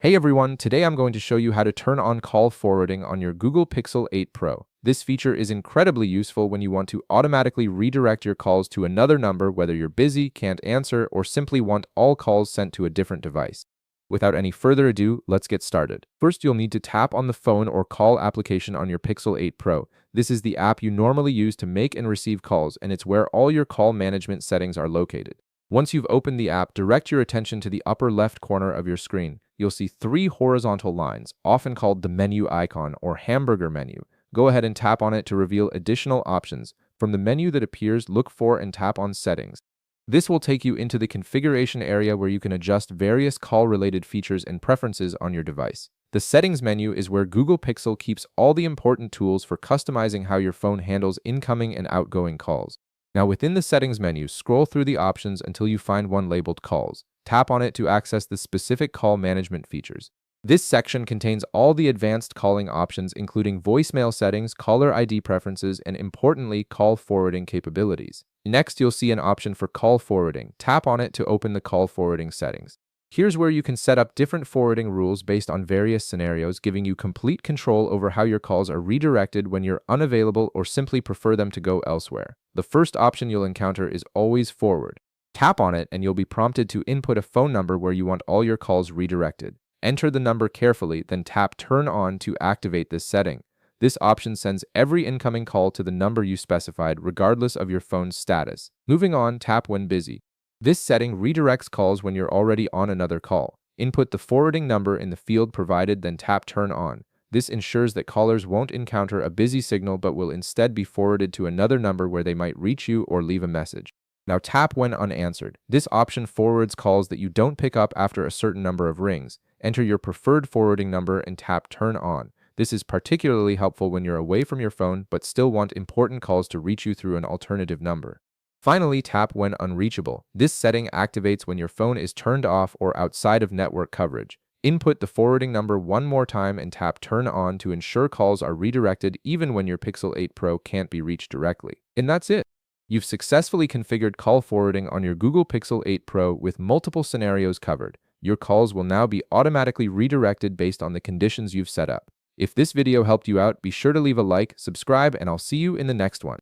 Hey everyone, today I'm going to show you how to turn on call forwarding on your Google Pixel 8 Pro. This feature is incredibly useful when you want to automatically redirect your calls to another number, whether you're busy, can't answer, or simply want all calls sent to a different device. Without any further ado, let's get started. First, you'll need to tap on the phone or call application on your Pixel 8 Pro. This is the app you normally use to make and receive calls, and it's where all your call management settings are located. Once you've opened the app, direct your attention to the upper left corner of your screen. You'll see three horizontal lines, often called the menu icon or hamburger menu. Go ahead and tap on it to reveal additional options. From the menu that appears, look for and tap on Settings. This will take you into the configuration area where you can adjust various call-related features and preferences on your device. The Settings menu is where Google Pixel keeps all the important tools for customizing how your phone handles incoming and outgoing calls. Now, within the Settings menu, scroll through the options until you find one labeled Calls. Tap on it to access the specific call management features. This section contains all the advanced calling options, including voicemail settings, caller ID preferences, and importantly, call forwarding capabilities. Next, you'll see an option for call forwarding. Tap on it to open the call forwarding settings. Here's where you can set up different forwarding rules based on various scenarios, giving you complete control over how your calls are redirected when you're unavailable or simply prefer them to go elsewhere. The first option you'll encounter is Always Forward. Tap on it and you'll be prompted to input a phone number where you want all your calls redirected. Enter the number carefully, then tap Turn On to activate this setting. This option sends every incoming call to the number you specified, regardless of your phone's status. Moving on, tap When Busy. This setting redirects calls when you're already on another call. Input the forwarding number in the field provided, then tap Turn On. This ensures that callers won't encounter a busy signal but will instead be forwarded to another number where they might reach you or leave a message. Now tap When Unanswered. This option forwards calls that you don't pick up after a certain number of rings. Enter your preferred forwarding number and tap Turn On. This is particularly helpful when you're away from your phone but still want important calls to reach you through an alternative number. Finally, tap When Unreachable. This setting activates when your phone is turned off or outside of network coverage. Input the forwarding number one more time and tap Turn On to ensure calls are redirected even when your Pixel 8 Pro can't be reached directly. And that's it. You've successfully configured call forwarding on your Google Pixel 8 Pro with multiple scenarios covered. Your calls will now be automatically redirected based on the conditions you've set up. If this video helped you out, be sure to leave a like, subscribe, and I'll see you in the next one.